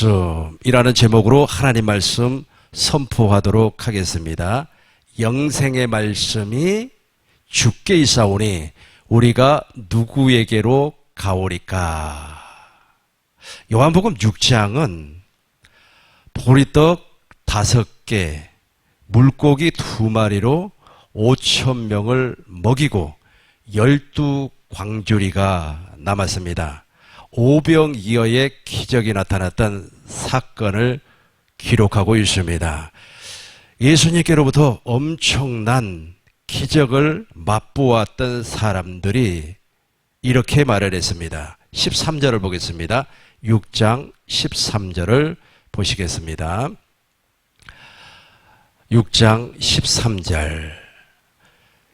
말씀이라는 제목으로 하나님 말씀 선포하도록 하겠습니다. 영생의 말씀이 주께 있사오니 우리가 누구에게로 가오리까? 요한복음 6장은 보리떡 5개, 물고기 2마리로 5,000명을 먹이고 12광주리가 남았습니다. 오병이어의 기적이 나타났던 사건을 기록하고 있습니다. 예수님께로부터 엄청난 기적을 맛보았던 사람들이 이렇게 말을 했습니다. 13절을 보겠습니다. 6장 13절을 보시겠습니다. 6장 13절.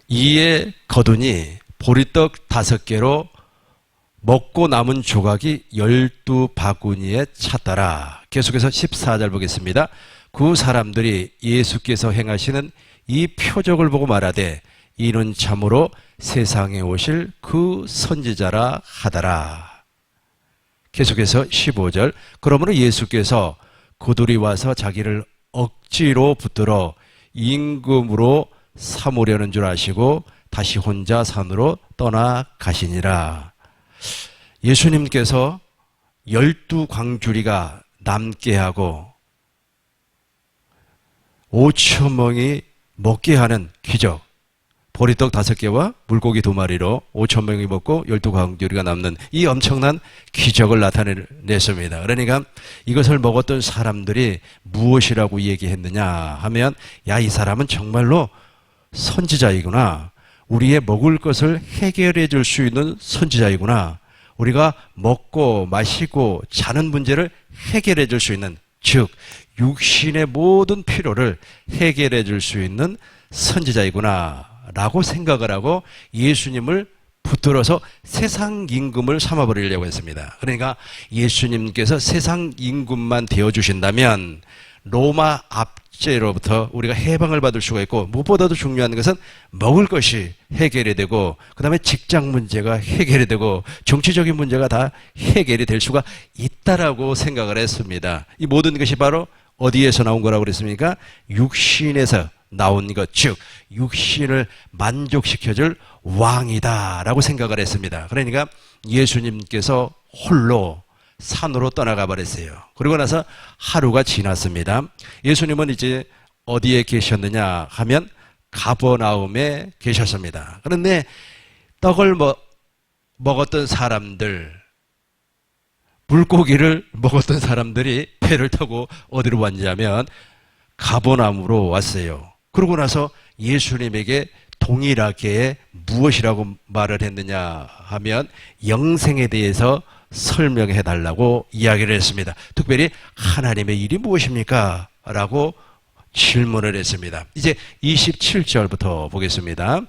이에 거두니 보리떡 5개로 먹고 남은 조각이 12바구니에 찼더라. 계속해서 14절 보겠습니다. 그 사람들이 예수께서 행하시는 이 표적을 보고 말하되 이는 참으로 세상에 오실 그 선지자라 하더라. 계속해서 15절. 그러므로 예수께서 그들이 와서 자기를 억지로 붙들어 임금으로 삼으려는 줄 아시고 다시 혼자 산으로 떠나가시니라. 예수님께서 12광주리가 남게 하고 5,000명이 먹게 하는 기적, 보리떡 5개와 물고기 2마리로 5,000명이 먹고 12광주리가 남는 이 엄청난 기적을 나타냈습니다. 그러니까 이것을 먹었던 사람들이 무엇이라고 얘기했느냐 하면, 야, 이 사람은 정말로 선지자이구나. 우리의 먹을 것을 해결해 줄 수 있는 선지자이구나. 우리가 먹고 마시고 자는 문제를 해결해 줄 수 있는, 즉 육신의 모든 필요를 해결해 줄 수 있는 선지자이구나 라고 생각을 하고 예수님을 붙들어서 세상 임금을 삼아버리려고 했습니다. 그러니까 예수님께서 세상 임금만 되어주신다면 로마 압제로부터 우리가 해방을 받을 수가 있고, 무엇보다도 중요한 것은 먹을 것이 해결이 되고, 그 다음에 직장 문제가 해결이 되고, 정치적인 문제가 다 해결이 될 수가 있다라고 생각을 했습니다. 이 모든 것이 바로 어디에서 나온 거라고 그랬습니까? 육신에서 나온 것, 즉 육신을 만족시켜줄 왕이다라고 생각을 했습니다. 그러니까 예수님께서 홀로 산으로 떠나가 버렸어요. 그리고 나서 하루가 지났습니다. 예수님은 이제 어디에 계셨느냐 하면 가버나움에 계셨습니다. 그런데 떡을 먹었던 사람들, 물고기를 먹었던 사람들이 배를 타고 어디로 왔냐면 가버나움으로 왔어요. 그러고 나서 예수님에게 동일하게 무엇이라고 말을 했느냐 하면 영생에 대해서 설명해 달라고 이야기를 했습니다. 특별히 하나님의 일이 무엇입니까? 라고 질문을 했습니다. 이제 27절부터 보겠습니다.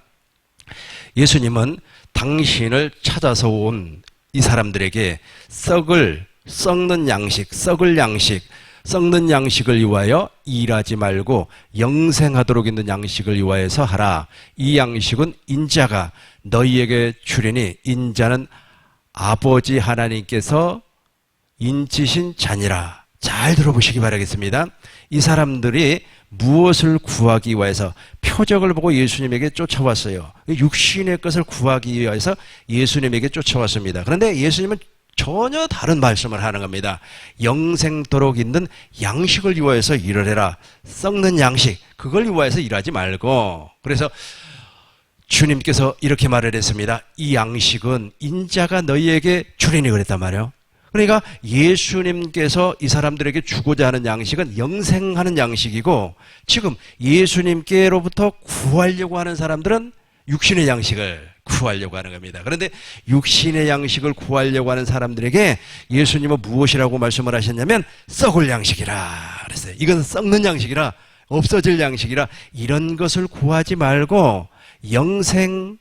예수님은 당신을 찾아서 온 이 사람들에게 썩는 양식을 위하여 일하지 말고 영생하도록 있는 양식을 위하여서 하라. 이 양식은 인자가 너희에게 주리니 인자는 아버지 하나님께서 인치신 자니라. 잘 들어보시기 바라겠습니다. 이 사람들이 무엇을 구하기 위해서 표적을 보고 예수님에게 쫓아왔어요. 육신의 것을 구하기 위해서 예수님에게 쫓아왔습니다. 그런데 예수님은 전혀 다른 말씀을 하는 겁니다. 영생토록 있는 양식을 위하여서 일을 해라. 썩는 양식, 그걸 위하여서 일하지 말고. 그래서 주님께서 이렇게 말을 했습니다. 이 양식은 인자가 너희에게 주리니 그랬단 말이에요. 그러니까 예수님께서 이 사람들에게 주고자 하는 양식은 영생하는 양식이고, 지금 예수님께로부터 구하려고 하는 사람들은 육신의 양식을 구하려고 하는 겁니다. 그런데 육신의 양식을 구하려고 하는 사람들에게 예수님은 무엇이라고 말씀을 하셨냐면 썩을 양식이라 그랬어요. 이건 썩는 양식이라, 없어질 양식이라, 이런 것을 구하지 말고 영생하도록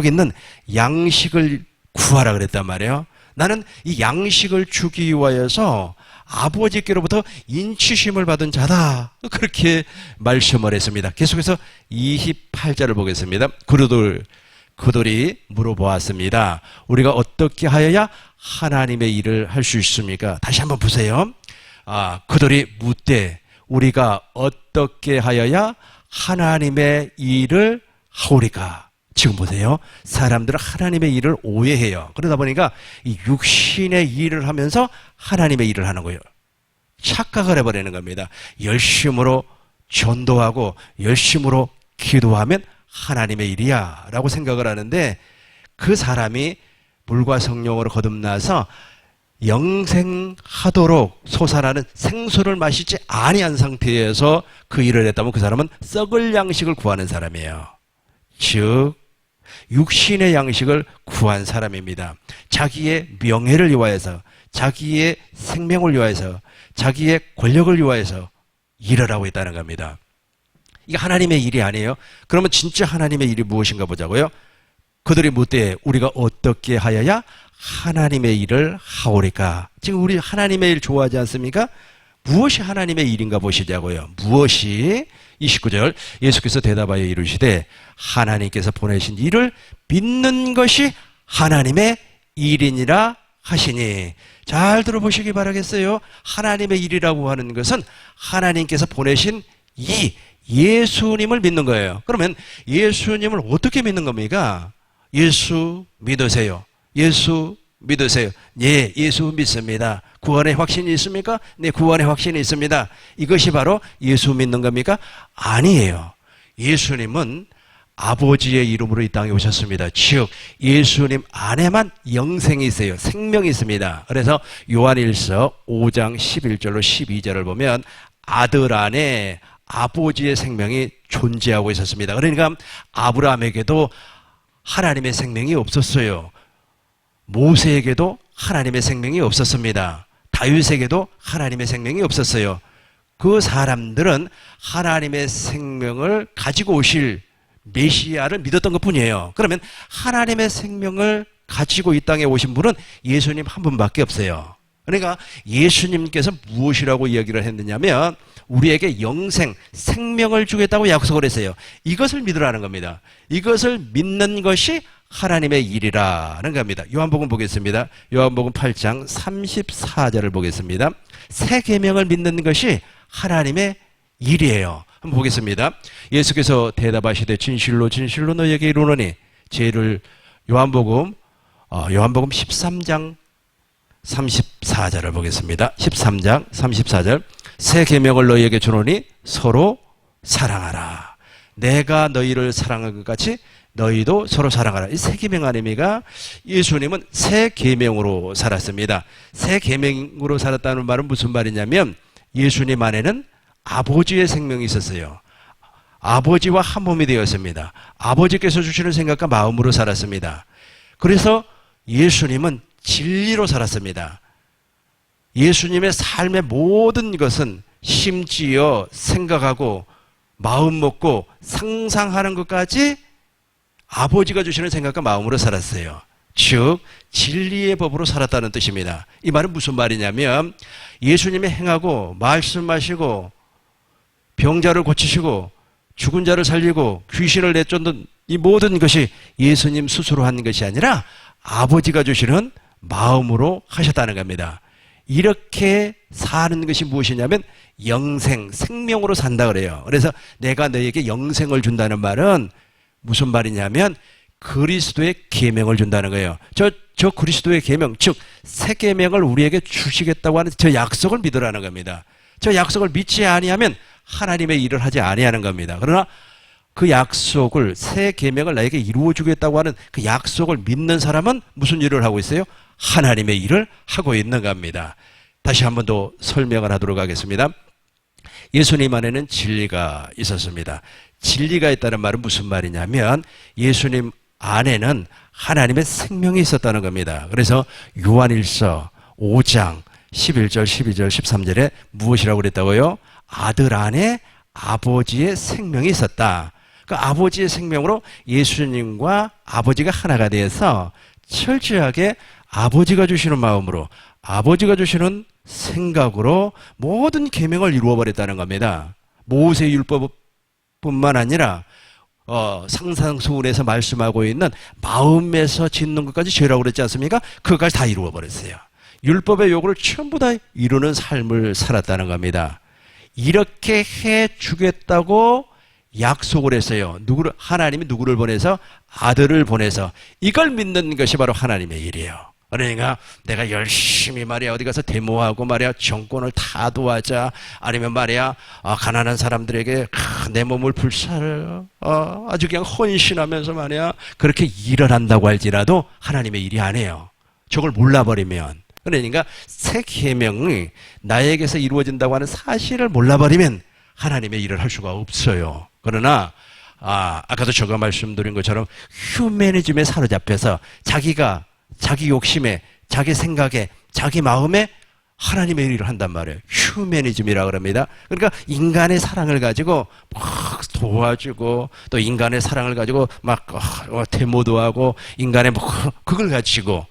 있는 양식을 구하라 그랬단 말이에요. 나는 이 양식을 주기 위하여서 아버지께로부터 인치심을 받은 자다, 그렇게 말씀을 했습니다. 계속해서 28절을 보겠습니다. 그들이 물어보았습니다. 우리가 어떻게 하여야 하나님의 일을 할 수 있습니까? 다시 한번 보세요. 그들이 묻되 우리가 어떻게 하여야 하나님의 일을 하오리까? 지금 보세요. 사람들은 하나님의 일을 오해해요. 그러다 보니까 이 육신의 일을 하면서 하나님의 일을 하는 거예요. 착각을 해버리는 겁니다. 열심으로 전도하고 열심으로 기도하면 하나님의 일이야 라고 생각을 하는데, 그 사람이 물과 성령으로 거듭나서 영생하도록 솟아나는 생수를 마시지 아니한 상태에서 그 일을 했다면 그 사람은 썩을 양식을 구하는 사람이에요. 즉 육신의 양식을 구한 사람입니다. 자기의 명예를 위하여서, 자기의 생명을 위하여서, 자기의 권력을 위하여서 일을 하고 있다는 겁니다. 이게 하나님의 일이 아니에요. 그러면 진짜 하나님의 일이 무엇인가 보자고요. 그들이 묻되 우리가 어떻게 하여야 하나님의 일을 하오리까? 지금 우리 하나님의 일 좋아하지 않습니까? 무엇이 하나님의 일인가 보시자고요. 무엇이? 29절 예수께서 대답하여 이르시되 하나님께서 보내신 일을 믿는 것이 하나님의 일이니라 하시니. 잘 들어보시기 바라겠어요. 하나님의 일이라고 하는 것은 하나님께서 보내신 이 예수님을 믿는 거예요. 그러면 예수님을 어떻게 믿는 겁니까? 예수 믿으세요. 예수 믿으세요. 예, 예수 믿습니다. 구원의 확신이 있습니까? 네, 구원의 확신이 있습니다. 이것이 바로 예수 믿는 겁니까? 아니에요. 예수님은 아버지의 이름으로 이 땅에 오셨습니다. 즉 예수님 안에만 영생이 있어요. 생명이 있습니다. 그래서 요한일서 5장 11절로 12절을 보면 아들 안에 아버지의 생명이 존재하고 있었습니다. 그러니까 아브라함에게도 하나님의 생명이 없었어요. 모세에게도 하나님의 생명이 없었습니다. 다윗에게도 하나님의 생명이 없었어요. 그 사람들은 하나님의 생명을 가지고 오실 메시아를 믿었던 것뿐이에요. 그러면 하나님의 생명을 가지고 이 땅에 오신 분은 예수님 한 분밖에 없어요. 그러니까 예수님께서 무엇이라고 이야기를 했느냐면 우리에게 영생, 생명을 주겠다고 약속을 했어요. 이것을 믿으라는 겁니다. 이것을 믿는 것이 하나님의 일이라는 겁니다. 요한복음 보겠습니다. 요한복음 8장 34절을 보겠습니다. 새 계명을 믿는 것이 하나님의 일이에요. 한번 보겠습니다. 예수께서 대답하시되 진실로 진실로 너희에게 이르노니 죄를 요한복음 13장 34절을 보겠습니다. 13장 34절 새 계명을 너희에게 주노니 서로 사랑하라. 내가 너희를 사랑한 것 같이 너희도 서로 사랑하라. 이 새 계명 아닙니까? 예수님은 새 계명으로 살았습니다. 새 계명으로 살았다는 말은 무슨 말이냐면 예수님 안에는 아버지의 생명이 있었어요. 아버지와 한 몸이 되었습니다. 아버지께서 주시는 생각과 마음으로 살았습니다. 그래서 예수님은 진리로 살았습니다. 예수님의 삶의 모든 것은 심지어 생각하고 마음 먹고 상상하는 것까지 아버지가 주시는 생각과 마음으로 살았어요. 즉 진리의 법으로 살았다는 뜻입니다. 이 말은 무슨 말이냐면 예수님이 행하고 말씀하시고 병자를 고치시고 죽은 자를 살리고 귀신을 내쫓는 이 모든 것이 예수님 스스로 한 것이 아니라 아버지가 주시는 마음으로 하셨다는 겁니다. 이렇게 사는 것이 무엇이냐면 영생, 생명으로 산다 그래요. 그래서 내가 너에게 영생을 준다는 말은 무슨 말이냐면 그리스도의 계명을 준다는 거예요. 저 그리스도의 계명, 즉 새 계명을 우리에게 주시겠다고 하는 저 약속을 믿으라는 겁니다. 저 약속을 믿지 아니하면 하나님의 일을 하지 아니하는 겁니다. 그러나 그 약속을 새 계명을 나에게 이루어 주겠다고 하는 그 약속을 믿는 사람은 무슨 일을 하고 있어요? 하나님의 일을 하고 있는 겁니다. 다시 한 번 더 설명을 하도록 하겠습니다. 예수님 안에는 진리가 있었습니다. 진리가 있다는 말은 무슨 말이냐면 예수님 안에는 하나님의 생명이 있었다는 겁니다. 그래서 요한일서 5장 11절, 12절, 13절에 무엇이라고 그랬다고요? 아들 안에 아버지의 생명이 있었다. 그 아버지의 생명으로 예수님과 아버지가 하나가 되어서 철저하게 아버지가 주시는 마음으로 아버지가 주시는 생각으로 모든 계명을 이루어버렸다는 겁니다. 모세의 율법뿐만 아니라 상상수훈에서 말씀하고 있는 마음에서 짓는 것까지 죄라고 그랬지 않습니까? 그것까지 다 이루어버렸어요. 율법의 요구를 전부 다 이루는 삶을 살았다는 겁니다. 이렇게 해 주겠다고 약속을 했어요. 하나님이 누구를 보내서? 아들을 보내서. 이걸 믿는 것이 바로 하나님의 일이에요. 그러니까 내가 열심히 말이야 어디 가서 데모하고 말이야 정권을 타도하자, 아니면 말이야 가난한 사람들에게 내 몸을 불사를 아주 그냥 헌신하면서 말이야 그렇게 일을 한다고 할지라도 하나님의 일이 아니에요. 저걸 몰라버리면, 그러니까 새 계명이 나에게서 이루어진다고 하는 사실을 몰라버리면 하나님의 일을 할 수가 없어요. 그러나 아까도 제가 말씀드린 것처럼 휴머니즘에 사로잡혀서 자기 욕심에, 자기 생각에, 자기 마음에 하나님의 일을 한단 말이에요. 휴머니즘이라 그럽니다. 그러니까 인간의 사랑을 가지고 막 도와주고, 또 인간의 사랑을 가지고 막 데모도 하고, 인간의 그걸 가지고,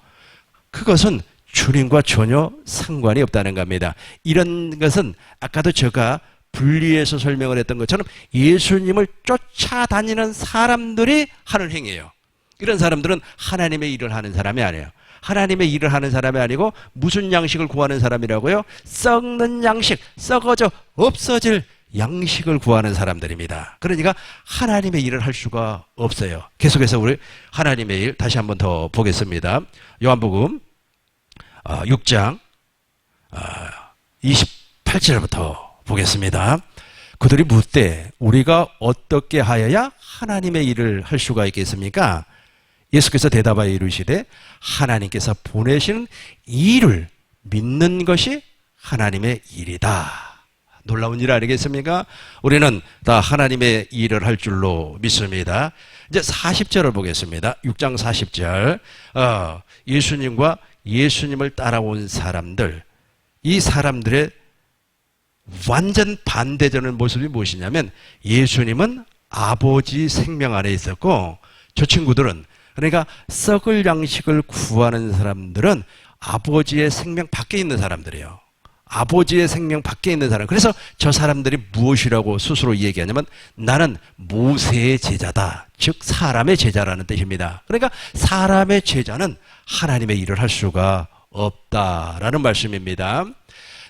그것은 주님과 전혀 상관이 없다는 겁니다. 이런 것은 아까도 제가 분리해서 설명을 했던 것처럼 예수님을 쫓아다니는 사람들이 하는 행위예요. 이런 사람들은 하나님의 일을 하는 사람이 아니에요. 하나님의 일을 하는 사람이 아니고 무슨 양식을 구하는 사람이라고요? 썩는 양식, 썩어져 없어질 양식을 구하는 사람들입니다. 그러니까 하나님의 일을 할 수가 없어요. 계속해서 우리 하나님의 일 다시 한번 더 보겠습니다. 요한복음 6장 28절부터 보겠습니다. 그들이 묻되 우리가 어떻게 하여야 하나님의 일을 할 수가 있겠습니까? 예수께서 대답하여 이르시되 하나님께서 보내시는 일을 믿는 것이 하나님의 일이다. 놀라운 일 아니겠습니까? 우리는 다 하나님의 일을 할 줄로 믿습니다. 이제 40절을 보겠습니다. 6장 40절. 예수님과 예수님을 따라온 사람들, 이 사람들의 완전 반대되는 모습이 무엇이냐면 예수님은 아버지 생명 안에 있었고, 저 친구들은, 그러니까 썩을 양식을 구하는 사람들은 아버지의 생명 밖에 있는 사람들이에요. 아버지의 생명 밖에 있는 사람. 그래서 저 사람들이 무엇이라고 스스로 얘기하냐면 나는 모세의 제자다. 즉 사람의 제자라는 뜻입니다. 그러니까 사람의 제자는 하나님의 일을 할 수가 없다라는 말씀입니다.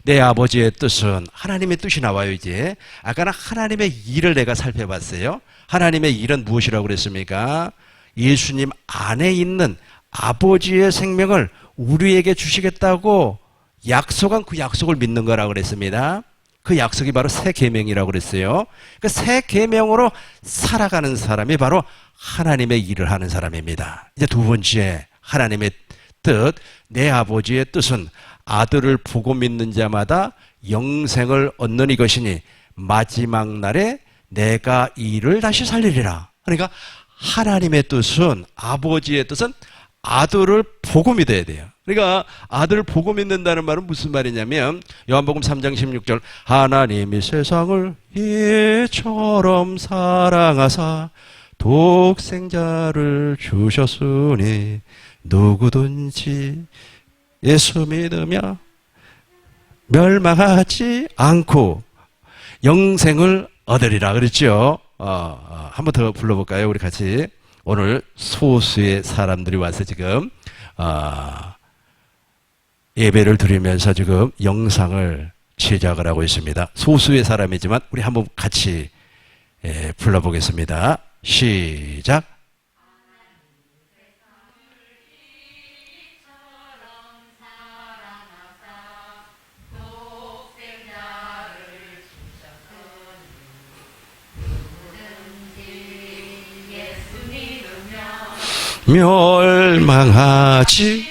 내 아버지의 뜻은, 하나님의 뜻이 나와요. 이제 아까는 하나님의 일을 내가 살펴봤어요. 하나님의 일은 무엇이라고 그랬습니까? 예수님 안에 있는 아버지의 생명을 우리에게 주시겠다고 약속한 그 약속을 믿는 거라고 그랬습니다. 그 약속이 바로 새 계명이라고 그랬어요. 그 새 계명으로 살아가는 사람이 바로 하나님의 일을 하는 사람입니다. 이제 두 번째, 하나님의 뜻, 내 아버지의 뜻은 아들을 보고 믿는 자마다 영생을 얻는 이것이니 마지막 날에 내가 이를 다시 살리리라. 그러니까 하나님의 뜻은, 아버지의 뜻은 아들을 보고 믿어야 돼요. 그러니까 아들을 보고 믿는다는 말은 무슨 말이냐면 요한복음 3장 16절 하나님이 세상을 이처럼 사랑하사 독생자를 주셨으니 누구든지 예수 믿으며 멸망하지 않고 영생을 얻으리라 그랬죠. 한번 더 불러볼까요? 우리 같이. 오늘 소수의 사람들이 와서 지금 예배를 드리면서 지금 영상을 제작을 하고 있습니다. 소수의 사람이지만 우리 한번 같이 불러보겠습니다. 시작. 멸망하지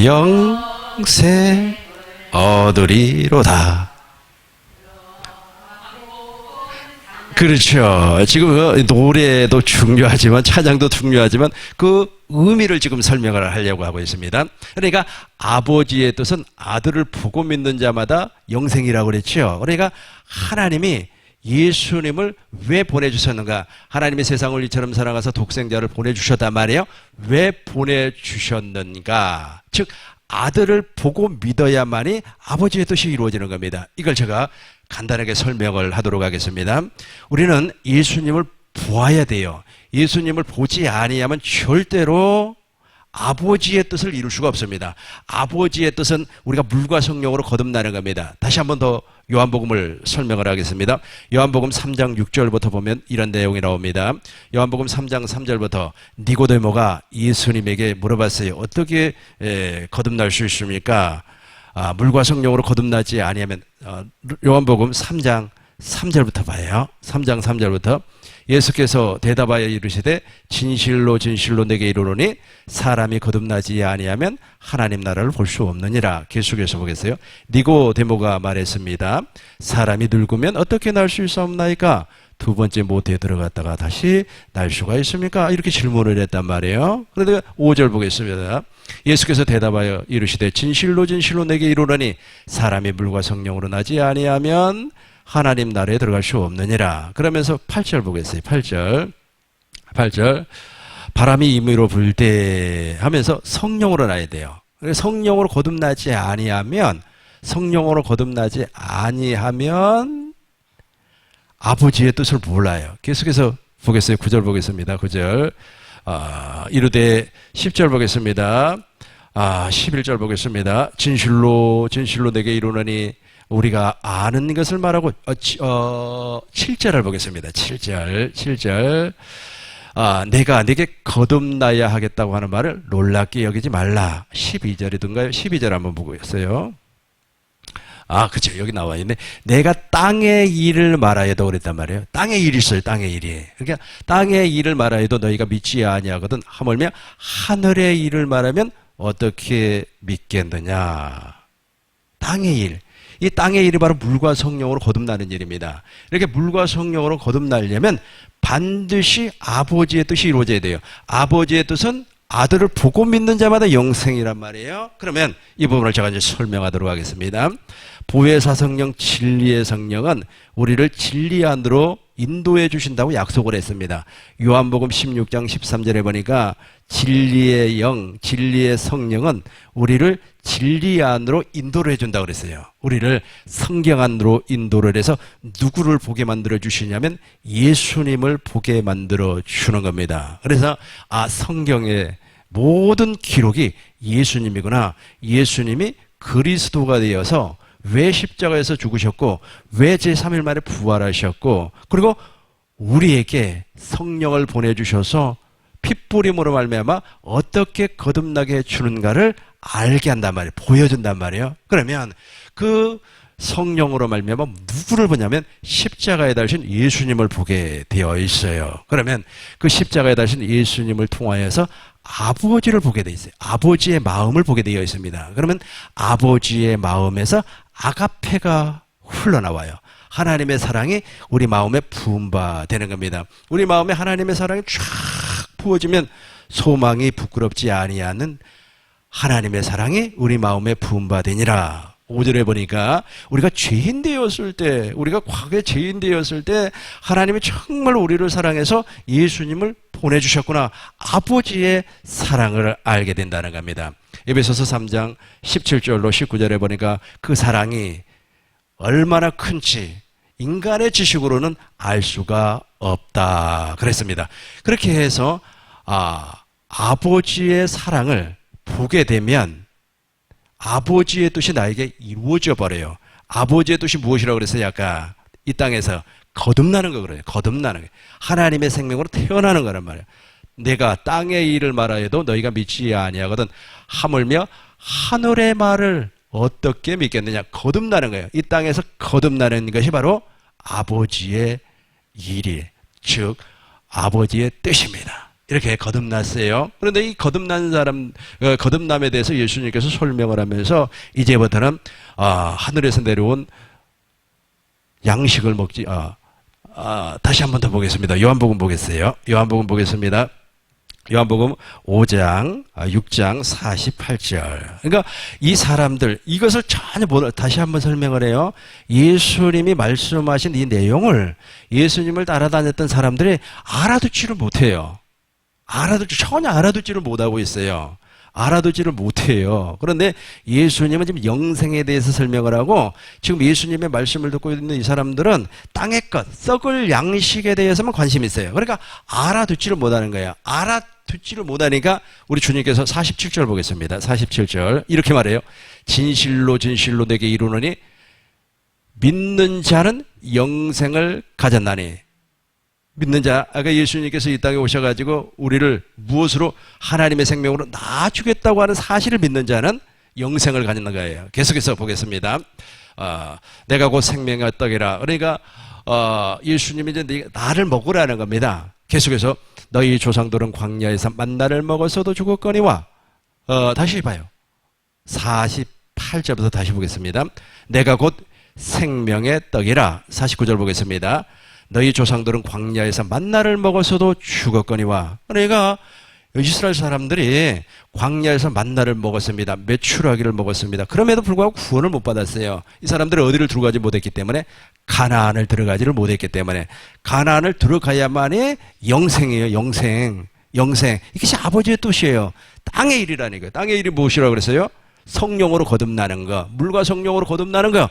영생 얻으리로다. 그렇죠. 지금 노래도 중요하지만 찬양도 중요하지만 그 의미를 지금 설명을 하려고 하고 있습니다. 그러니까 아버지의 뜻은 아들을 보고 믿는 자마다 영생이라고 그랬죠. 그러니까 하나님이 예수님을 왜 보내주셨는가? 하나님이 세상을 이처럼 사랑하사 독생자를 보내주셨단 말이에요. 왜 보내주셨는가? 즉 아들을 보고 믿어야만이 아버지의 뜻이 이루어지는 겁니다. 이걸 제가 간단하게 설명을 하도록 하겠습니다. 우리는 예수님을 보아야 돼요. 예수님을 보지 아니하면 절대로 아버지의 뜻을 이룰 수가 없습니다. 아버지의 뜻은 우리가 물과 성령으로 거듭나는 겁니다. 다시 한번 더 요한복음을 설명을 하겠습니다. 요한복음 3장 6절부터 보면 이런 내용이 나옵니다. 요한복음 3장 3절부터 니고데모가 예수님에게 물어봤어요. 어떻게 거듭날 수 있습니까? 물과 성령으로 거듭나지 아니하면 요한복음 3장 3절부터 봐요. 3장 3절부터 예수께서 대답하여 이르시되 진실로 진실로 내게 이르노니 사람이 거듭나지 아니하면 하나님 나라를 볼 수 없느니라. 계속해서 보겠어요. 니고데모가 말했습니다. 사람이 늙으면 어떻게 날 수 있사옵나이까? 두 번째 모태에 들어갔다가 다시 날 수가 있습니까? 이렇게 질문을 했단 말이에요. 그런데 5절 보겠습니다. 예수께서 대답하여 이르시되 진실로 진실로 내게 이르노니 사람이 물과 성령으로 나지 아니하면 하나님 나라에 들어갈 수 없느니라. 그러면서 8절 보겠어요. 8절 바람이 임의로 불 때 하면서 성령으로 나야 돼요. 성령으로 거듭나지 아니하면 아버지의 뜻을 몰라요. 계속해서 보겠어요. 9절 보겠습니다. 9절 이르되 10절 보겠습니다. 11절 보겠습니다. 진실로 진실로 내게 이르노니 우리가 아는 것을 말하고 7절을 보겠습니다. 7절 내가 내게 거듭나야 하겠다고 하는 말을 놀랍게 여기지 말라. 12절이던가요? 12절 한번 보고 있어요. 그쵸. 여기 나와 있네. 내가 땅의 일을 말하여도 그랬단 말이에요. 땅의 일이 있어요. 땅의 일이. 그러니까 땅의 일을 말하여도 너희가 믿지 아니하거든. 하물며 하늘의 일을 말하면 어떻게 믿겠느냐. 땅의 일. 이 땅의 일이 바로 물과 성령으로 거듭나는 일입니다. 이렇게 물과 성령으로 거듭나려면 반드시 아버지의 뜻이 이루어져야 돼요. 아버지의 뜻은 아들을 보고 믿는 자마다 영생이란 말이에요. 그러면 이 부분을 제가 이제 설명하도록 하겠습니다. 보혜사 성령, 진리의 성령은 우리를 진리 안으로 인도해 주신다고 약속을 했습니다. 요한복음 16장 13절에 보니까 진리의 영, 진리의 성령은 우리를 진리 안으로 인도를 해준다고 그랬어요. 우리를 성경 안으로 인도를 해서 누구를 보게 만들어 주시냐면 예수님을 보게 만들어 주는 겁니다. 그래서 성경의 모든 기록이 예수님이구나. 예수님이 그리스도가 되어서 왜 십자가에서 죽으셨고 왜 제3일 만에 부활하셨고 그리고 우리에게 성령을 보내주셔서 핏부림으로 말미암아 어떻게 거듭나게 해주는가를 알게 한단 말이에요. 보여준단 말이에요. 그러면 그 성령으로 말미암아 누구를 보냐면 십자가에 달신 예수님을 보게 되어 있어요. 그러면 그 십자가에 달신 예수님을 통하여서 아버지를 보게 되어 있어요. 아버지의 마음을 보게 되어 있습니다. 그러면 아버지의 마음에서 아가페가 흘러나와요. 하나님의 사랑이 우리 마음에 부은 바 되는 겁니다. 우리 마음에 하나님의 사랑이 쫙 부어지면 소망이 부끄럽지 아니하는 하나님의 사랑이 우리 마음에 부은 바 되니라. 5절에 보니까 우리가 죄인 되었을 때, 우리가 과거에 죄인 되었을 때 하나님이 정말 우리를 사랑해서 예수님을 보내주셨구나. 아버지의 사랑을 알게 된다는 겁니다. 에베소서 3장 17절로 19절에 보니까 그 사랑이 얼마나 큰지 인간의 지식으로는 알 수가 없다 그랬습니다. 그렇게 해서 아버지의 사랑을 보게 되면 아버지의 뜻이 나에게 이루어져 버려요. 아버지의 뜻이 무엇이라고 그랬어요? 아까 이 땅에서 거듭나는 거 그래요. 거듭나는 거. 하나님의 생명으로 태어나는 거란 말이에요. 내가 땅의 일을 말하여도 너희가 믿지 아니하거든. 하물며 하늘의 말을 어떻게 믿겠느냐. 거듭나는 거예요. 이 땅에서 거듭나는 것이 바로 아버지의 일이, 즉 아버지의 뜻입니다. 이렇게 거듭났어요. 그런데 이 거듭난 사람, 거듭남에 대해서 예수님께서 설명을 하면서 이제부터는 하늘에서 내려온 양식을 먹지. 다시 한 번 더 보겠습니다. 요한복음 보겠어요. 요한복음 보겠습니다. 요한복음 5장, 6장 48절. 그러니까 이 사람들, 이것을 전혀 다시 한번 설명을 해요. 예수님이 말씀하신 이 내용을 예수님을 따라다녔던 사람들이 알아듣지를 못해요. 전혀 알아듣지를 못하고 있어요. 알아듣지를 못해요. 그런데 예수님은 지금 영생에 대해서 설명을 하고 지금 예수님의 말씀을 듣고 있는 이 사람들은 땅의 것, 썩을 양식에 대해서만 관심이 있어요. 그러니까 알아듣지를 못하는 거예요. 알아듣지를 못하니까 우리 주님께서 47절 보겠습니다. 47절 이렇게 말해요. 진실로 진실로 내게 이르노니 믿는 자는 영생을 가졌나니. 믿는 자, 아까 예수님께서 이 땅에 오셔가지고 우리를 무엇으로 하나님의 생명으로 낳아주겠다고 하는 사실을 믿는 자는 영생을 가지는 거예요. 계속해서 보겠습니다. 내가 곧 생명의 떡이라. 그러니까 예수님이 이제 나를 먹으라는 겁니다. 계속해서 너희 조상들은 광야에서 만나를 먹어서도 죽었거니와. 다시 봐요. 48절부터 다시 보겠습니다. 내가 곧 생명의 떡이라. 49절 보겠습니다. 너희 조상들은 광야에서 만나를 먹어서도 죽었거니와. 그러니까 이스라엘 사람들이 광야에서 만나를 먹었습니다. 메추라기를 먹었습니다. 그럼에도 불구하고 구원을 못 받았어요. 이 사람들은 어디를 들어가지 못했기 때문에, 가나안을 들어가지를 못했기 때문에, 가나안을 들어가야만이 영생이에요. 영생. 이것이 아버지의 뜻이에요. 땅의 일이라는 거예요. 땅의 일이 무엇이라고 그랬어요? 성령으로 거듭나는 거. 물과 성령으로 거듭나는 거.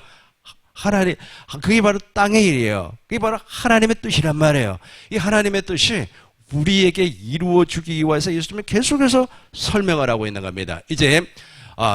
하나님, 그게 바로 땅의 일이에요. 그게 바로 하나님의 뜻이란 말이에요. 이 하나님의 뜻이 우리에게 이루어주기 위해서 예수님이 계속해서 설명을 하고 있는 겁니다. 이제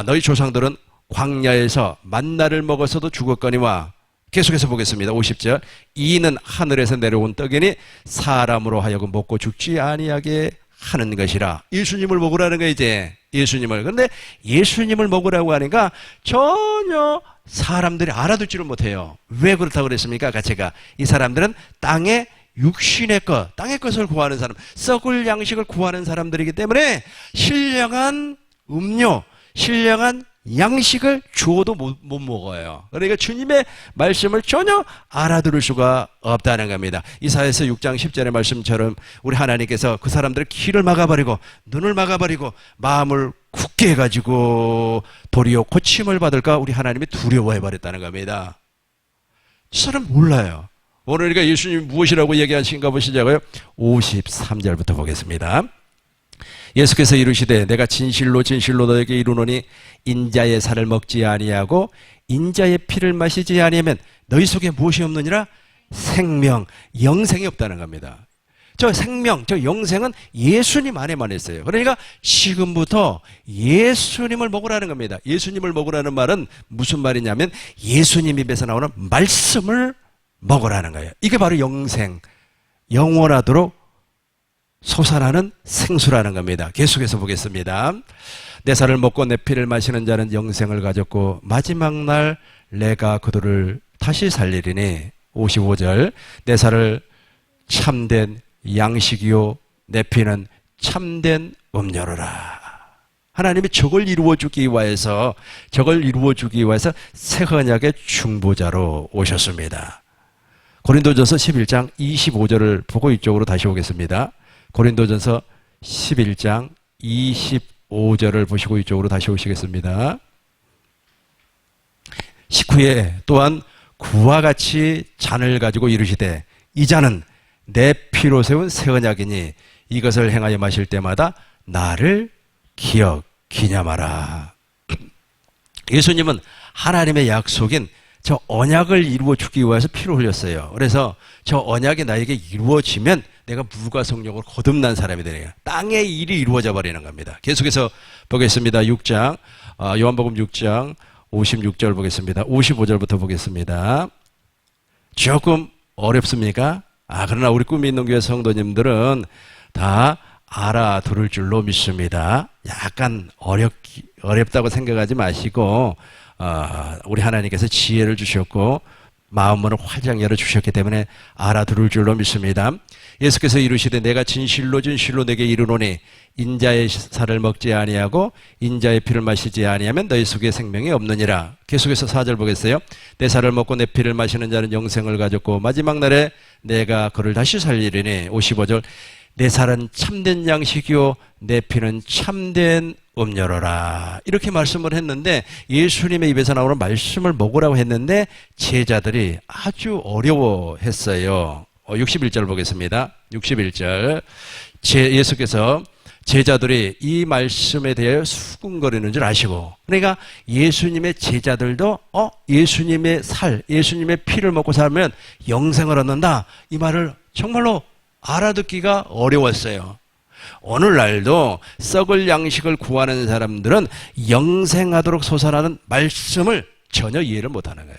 너희 조상들은 광야에서 만나를 먹어서도 죽었거니와. 계속해서 보겠습니다. 50절. 이는 하늘에서 내려온 떡이니 사람으로 하여금 먹고 죽지 아니하게 하는 것이라. 예수님을 먹으라는 거예요. 이제 예수님을. 그런데 예수님을 먹으라고 하니까 전혀 사람들이 알아듣지를 못해요. 왜 그렇다고 그랬습니까? 제가 이 사람들은 땅의 육신의 것, 땅의 것을 구하는 사람, 썩을 양식을 구하는 사람들이기 때문에 신령한 음료, 신령한 양식을 주어도 못 먹어요. 그러니까 주님의 말씀을 전혀 알아들을 수가 없다는 겁니다. 이사야서 6장 10절의 말씀처럼 우리 하나님께서 그 사람들의 귀를 막아버리고 눈을 막아버리고 마음을 굳게 해가지고 도리어 고침을 받을까 우리 하나님이 두려워해버렸다는 겁니다. 이 사람 몰라요. 오늘 우리가 예수님이 무엇이라고 얘기하신가 보시자고요. 53절부터 보겠습니다. 예수께서 이르시되 내가 진실로 진실로 너에게 이르노니 인자의 살을 먹지 아니하고 인자의 피를 마시지 아니하면 너희 속에 무엇이 없느니라? 생명, 영생이 없다는 겁니다. 저 생명, 저 영생은 예수님 안에만 있어요. 그러니까 지금부터 예수님을 먹으라는 겁니다. 예수님을 먹으라는 말은 무슨 말이냐면 예수님 입에서 나오는 말씀을 먹으라는 거예요. 이게 바로 영생, 영원하도록 솟아나는 생수라는 겁니다. 계속해서 보겠습니다. 내 살을 먹고 내 피를 마시는 자는 영생을 가졌고 마지막 날 내가 그들을 다시 살리리니. 55절. 내 살을 참된 양식이요 내 피는 참된 음료로라. 하나님이 저걸 이루어주기 위해서 새 언약의 중보자로 오셨습니다. 고린도전서 11장 25절을 보고 이쪽으로 다시 오겠습니다. 고린도전서 11장 25절을 보시고 이쪽으로 다시 오시겠습니다. 19에 또한 그와 같이 잔을 가지고 이르시되 이 잔은 내 피로 세운 새 언약이니 이것을 행하여 마실 때마다 나를 기념하라. 예수님은 하나님의 약속인 저 언약을 이루어 주기 위해서 피를 흘렸어요. 그래서 저 언약이 나에게 이루어지면 내가 물과 성령으로 거듭난 사람이 되네요. 땅의 일이 이루어져 버리는 겁니다. 계속해서 보겠습니다. 6장, 요한복음 6장 56절 보겠습니다. 55절부터 보겠습니다. 조금 어렵습니까? 그러나 우리 꿈이 있는 교회 성도님들은 다 알아들을 줄로 믿습니다. 약간 어렵다고 생각하지 마시고 우리 하나님께서 지혜를 주셨고 마음문을 활짝 열어주셨기 때문에 알아들을 줄로 믿습니다. 예수께서 이르시되 내가 진실로 진실로 내게 이르노니 인자의 살을 먹지 아니하고 인자의 피를 마시지 아니하면 너희 속에 생명이 없느니라. 계속해서 4절 보겠어요. 내 살을 먹고 내 피를 마시는 자는 영생을 가졌고 마지막 날에 내가 그를 다시 살리리니. 55절. 내 살은 참된 양식이요 내 피는 참된 음료로라. 이렇게 말씀을 했는데 예수님의 입에서 나오는 말씀을 먹으라고 했는데 제자들이 아주 어려워했어요. 61절 보겠습니다. 61절. 예수께서 제자들이 이 말씀에 대하여 수군거리는 줄 아시고, 그러니까 예수님의 제자들도 예수님의 예수님의 피를 먹고 살면 영생을 얻는다, 이 말을 정말로 알아듣기가 어려웠어요. 오늘날도 썩을 양식을 구하는 사람들은 영생하도록 솟아나는 말씀을 전혀 이해를 못하는 거예요.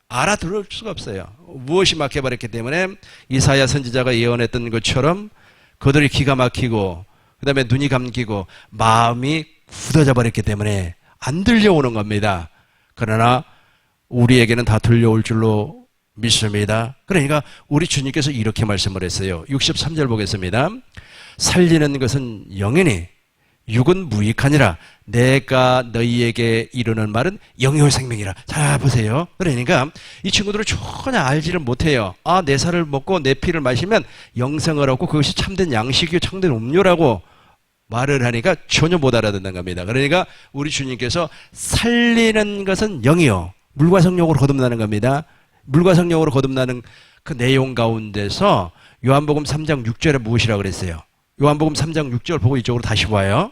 알아들을 수가 없어요. 무엇이 막혀버렸기 때문에 이사야 선지자가 예언했던 것처럼 그들이 기가 막히고 그 다음에 눈이 감기고 마음이 굳어져 버렸기 때문에 안 들려오는 겁니다. 그러나 우리에게는 다 들려올 줄로 믿습니다. 그러니까 우리 주님께서 이렇게 말씀을 했어요. 63절 보겠습니다. 살리는 것은 영이니 육은 무익하니라. 내가 너희에게 이르는 말은 영이요 생명이라. 자 보세요. 그러니까 이 친구들은 전혀 알지를 못해요. 아, 내 살을 먹고 내 피를 마시면 영생을 얻고 그것이 참된 양식이요 참된 음료라고 말을 하니까 전혀 못 알아듣는 겁니다. 그러니까 우리 주님께서 살리는 것은 영이요 물과 성령으로 거듭나는 겁니다. 물과 성령으로 거듭나는 그 내용 가운데서 요한복음 3장 6절에 무엇이라고 그랬어요? 요한복음 3장 6절 보고 이쪽으로 다시 봐요.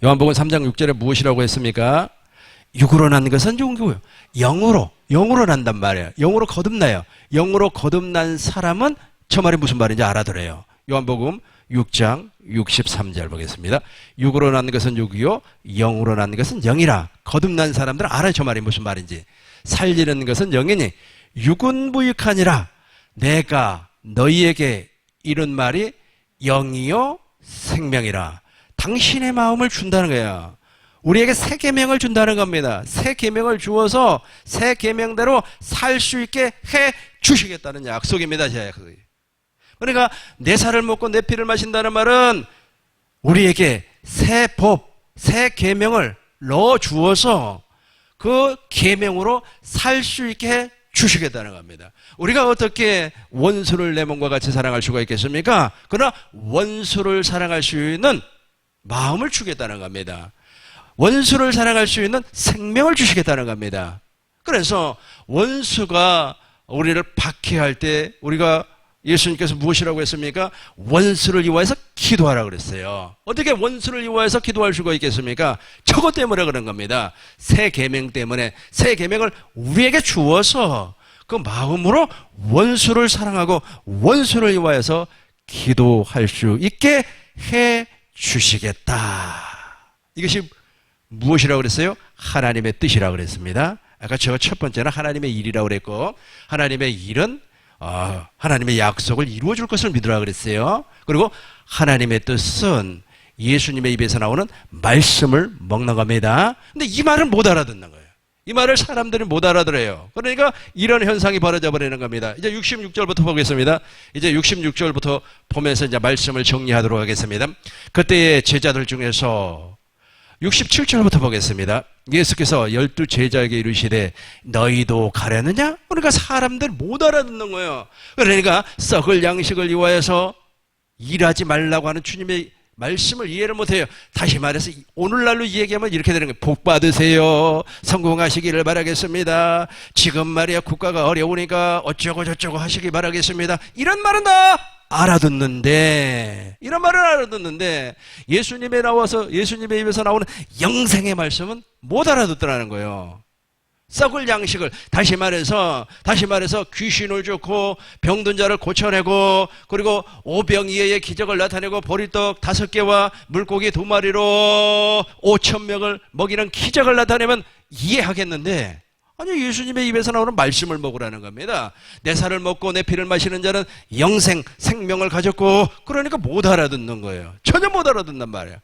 요한복음 3장 6절에 무엇이라고 했습니까? 육으로 난 것은 누구요? 영으로 난단 말이에요. 영으로 거듭나요. 영으로 거듭난 사람은 저 말이 무슨 말인지 알아들어요. 요한복음 6장 63절 보겠습니다. 육으로 난 것은 육이요 영으로 난 것은 영이라. 거듭난 사람들은 알아요. 저 말이 무슨 말인지. 살리는 것은 영이니 육은 무익하니라. 내가 너희에게 이런 말이 영이요 생명이라. 당신의 마음을 준다는 거예요. 우리에게 새 계명을 준다는 겁니다. 새 계명을 주어서 새 계명대로 살 수 있게 해 주시겠다는 약속입니다. 제 약속이. 그러니까 내 살을 먹고 내 피를 마신다는 말은 우리에게 새 법, 새 계명을 넣어 주어서 그 계명으로 살 수 있게 해 주시겠다는 겁니다. 우리가 어떻게 원수를 내 몸과 같이 사랑할 수가 있겠습니까? 그러나 원수를 사랑할 수 있는 마음을 주겠다는 겁니다. 원수를 사랑할 수 있는 생명을 주시겠다는 겁니다. 그래서 원수가 우리를 박해할 때 우리가 예수님께서 무엇이라고 했습니까? 원수를 위하여서 기도하라고 그랬어요. 어떻게 원수를 위하여서 기도할 수가 있겠습니까? 저것 때문에 그런 겁니다. 새 계명 때문에 새 계명을 우리에게 주어서 그 마음으로 원수를 사랑하고 원수를 위하여서 기도할 수 있게 해 주시겠다. 이것이 무엇이라고 그랬어요? 하나님의 뜻이라고 그랬습니다. 아까 제가 첫 번째는 하나님의 일이라고 그랬고 하나님의 일은 하나님의 약속을 이루어줄 것을 믿으라고 그랬어요. 그리고 하나님의 뜻은 예수님의 입에서 나오는 말씀을 먹는 겁니다. 근데 이 말을 못 알아듣는 거예요. 이 말을 사람들이 못 알아들어요. 그러니까 이런 현상이 벌어져 버리는 겁니다. 이제 66절부터 보겠습니다. 이제 66절부터 보면서 이제 말씀을 정리하도록 하겠습니다. 그때의 제자들 중에서 67절부터 보겠습니다. 예수께서 12 제자에게 이르시되 너희도 가려느냐? 그러니까 사람들 못 알아듣는 거예요. 그러니까 썩을 양식을 위하여서 일하지 말라고 하는 주님의 말씀을 이해를 못해요. 다시 말해서 오늘날로 얘기하면 이렇게 되는 거예요. 복 받으세요. 성공하시기를 바라겠습니다. 지금 말이야 국가가 어려우니까 어쩌고 저쩌고 하시기 바라겠습니다. 이런 말은 다 알아듣는데, 이런 말을 알아듣는데 예수님의 입에서 나오는 영생의 말씀은 못 알아듣더라는 거예요. 썩을 양식을 다시 말해서 귀신을 쫓고 병든 자를 고쳐내고 그리고 오병이어의 기적을 나타내고 보리떡 5개와 물고기 2마리로 5,000명을 먹이는 기적을 나타내면 이해하겠는데 아니 예수님의 입에서 나오는 말씀을 먹으라는 겁니다. 내 살을 먹고 내 피를 마시는 자는 영생 생명을 가졌고 그러니까 못 알아듣는 거예요. 전혀 못 알아듣는 말이에요.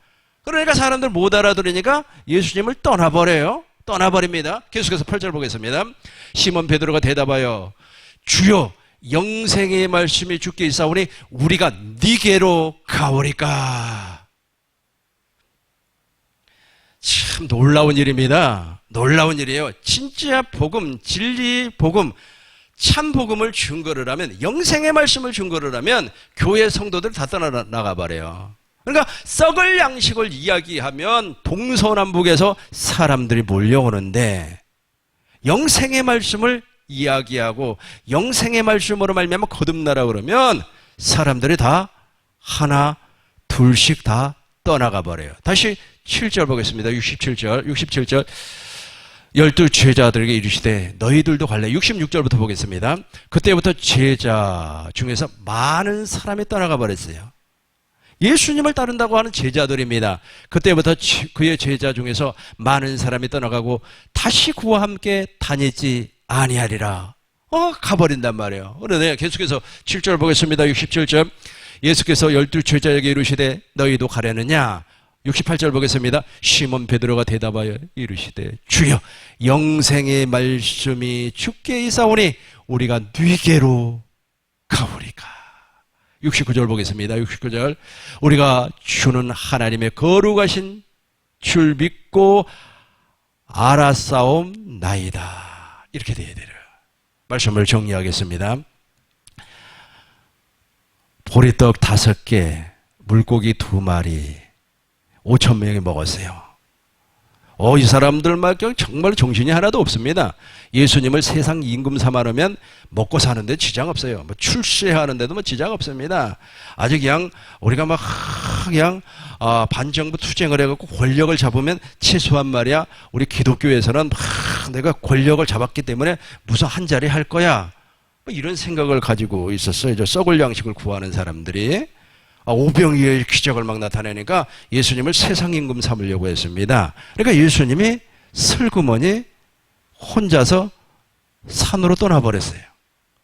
그러니까 사람들 못 알아들으니까 예수님을 떠나버립니다. 계속해서 8절 보겠습니다. 시몬 베드로가 대답하여 주여 영생의 말씀이 주께 있사오니 우리가 네게로 가오리까. 참 놀라운 일입니다. 놀라운 일이에요. 진짜 복음, 진리 복음, 참 복음을 증거를 하면 영생의 말씀을 증거를 하면 교회 성도들 다 떠나가 버려요. 그러니까 썩을 양식을 이야기하면 동서남북에서 사람들이 몰려오는데 영생의 말씀을 이야기하고 영생의 말씀으로 말미암아 거듭나라 그러면 사람들이 다 하나 둘씩 다 떠나가 버려요. 다시 7절 보겠습니다. 67절 12 제자들에게 이르시되 너희들도 갈래. 66절부터 보겠습니다. 그때부터 제자 중에서 많은 사람이 떠나가 버렸어요. 예수님을 따른다고 하는 제자들입니다. 그때부터 그의 제자 중에서 많은 사람이 떠나가고 다시 그와 함께 다니지 아니하리라. 가버린단 말이에요. 그런데 계속해서 7절 보겠습니다. 67절. 예수께서 12 제자에게 이르시되 너희도 가려느냐? 68절 보겠습니다. 시몬 베드로가 대답하여 이르시되 주여 영생의 말씀이 주께 있사오니 우리가 네게로 가오리까. 69절 보겠습니다. 69절. 우리가 주는 하나님의 거룩하신 줄 믿고 알았사옵나이다. 이렇게 돼야 돼요. 말씀을 정리하겠습니다. 보리떡 5개, 물고기 2마리, 5,000명이 먹었어요. 이 사람들 막 정말 정신이 하나도 없습니다. 예수님을 세상 임금 삼아놓으면 먹고 사는데 지장 없어요. 뭐 출세하는데도 뭐 지장 없습니다. 아주 그냥 우리가 막 그냥 반정부 투쟁을 해갖고 권력을 잡으면 최소한 말이야 우리 기독교에서는 내가 권력을 잡았기 때문에 무슨 한 자리 할 거야. 뭐 이런 생각을 가지고 있었어요. 저 썩을 양식을 구하는 사람들이. 오병이어의 기적을 막 나타내니까 예수님을 세상 임금 삼으려고 했습니다. 그러니까 예수님이 슬그머니 혼자서 산으로 떠나버렸어요.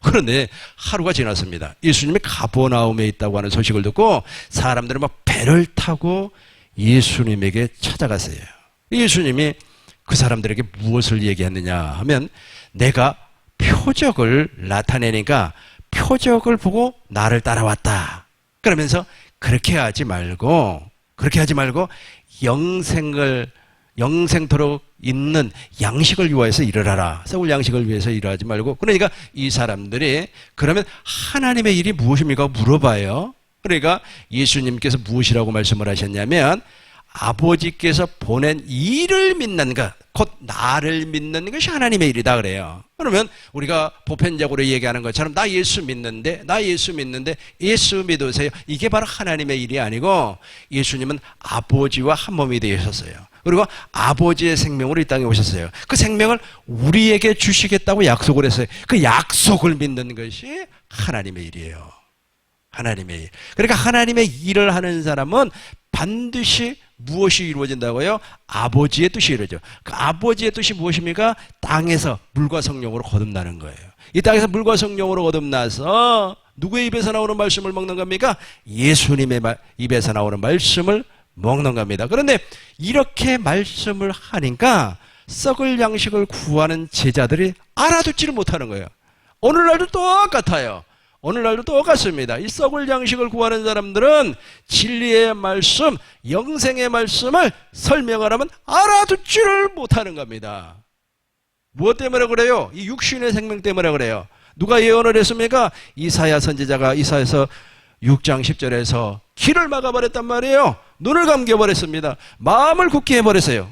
그런데 하루가 지났습니다. 예수님이 가버나움에 있다고 하는 소식을 듣고 사람들은 막 배를 타고 예수님에게 찾아갔어요. 예수님이 그 사람들에게 무엇을 얘기했느냐 하면 내가 표적을 나타내니까 표적을 보고 나를 따라왔다. 그러면서 그렇게 하지 말고 영생토록 있는 양식을 위해서 일을 썩을 양식을 위해서 일하지 말고. 그러니까 이 사람들이 그러면 하나님의 일이 무엇입니까? 물어봐요. 그러니까 예수님께서 무엇이라고 말씀을 하셨냐면 아버지께서 보낸 이를 믿는 것, 곧 나를 믿는 것이 하나님의 일이다 그래요. 그러면 우리가 보편적으로 얘기하는 것처럼 나 예수 믿는데 예수 믿으세요. 이게 바로 하나님의 일이 아니고 예수님은 아버지와 한 몸이 되셨어요. 그리고 아버지의 생명으로 이 땅에 오셨어요. 그 생명을 우리에게 주시겠다고 약속을 했어요. 그 약속을 믿는 것이 하나님의 일이에요. 하나님의 일. 그러니까 하나님의 일을 하는 사람은 반드시 무엇이 이루어진다고요? 아버지의 뜻이 이루어져. 그 아버지의 뜻이 무엇입니까? 땅에서 물과 성령으로 거듭나는 거예요. 이 땅에서 물과 성령으로 거듭나서 누구의 입에서 나오는 말씀을 먹는 겁니까? 예수님의 입에서 나오는 말씀을 먹는 겁니다. 그런데 이렇게 말씀을 하니까 썩을 양식을 구하는 제자들이 알아듣지를 못하는 거예요. 오늘날도 똑같아요. 오늘날도 똑같습니다. 이 썩을 양식을 구하는 사람들은 진리의 말씀, 영생의 말씀을 설명을 하면 알아듣지를 못하는 겁니다. 무엇 때문에 그래요? 이 육신의 생명 때문에 그래요. 누가 예언을 했습니까? 이사야 선지자가 이사야서 6장 10절에서 길을 막아버렸단 말이에요. 눈을 감겨버렸습니다. 마음을 굳게 해버렸어요.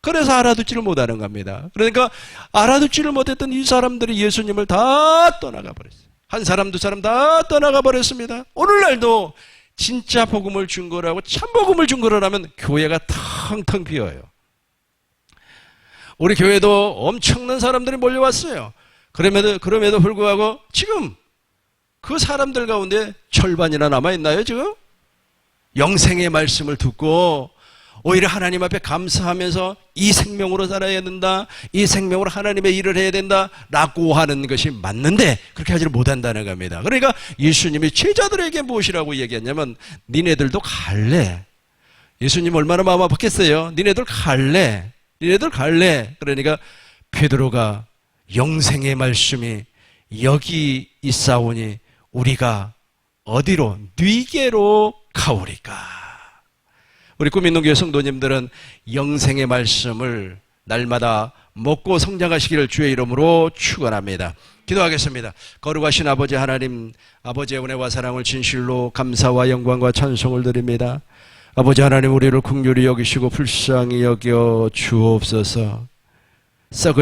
그래서 알아듣지를 못하는 겁니다. 그러니까 알아듣지를 못했던 이 사람들이 예수님을 다 떠나가 버렸어요. 한 사람 두 사람 다 떠나가 버렸습니다. 오늘날도 진짜 복음을 증거하고 참 복음을 증거를 하면 교회가 텅텅 비어요. 우리 교회도 엄청난 사람들이 몰려왔어요. 그럼에도 불구하고 지금 그 사람들 가운데 절반이나 남아있나요 지금? 영생의 말씀을 듣고 오히려 하나님 앞에 감사하면서 이 생명으로 살아야 된다, 이 생명으로 하나님의 일을 해야 된다 라고 하는 것이 맞는데 그렇게 하지를 못한다는 겁니다. 그러니까 예수님이 제자들에게 무엇이라고 얘기했냐면 니네들도 갈래. 예수님 얼마나 마음 아팠겠어요. 니네들 갈래. 그러니까 베드로가 영생의 말씀이 여기 있사오니 우리가 어디로? 네게로 가오리까. 우리 꿈있는 교회 성도님들은 영생의 말씀을 날마다 먹고 성장하시기를 주의 이름으로 축원합니다. 기도하겠습니다. 거룩하신 아버지 하나님, 아버지의 은혜와 사랑을 진실로 감사와 영광과 찬송을 드립니다. 아버지 하나님, 우리를 긍휼히 여기시고 불쌍히 여겨 주옵소서. 썩을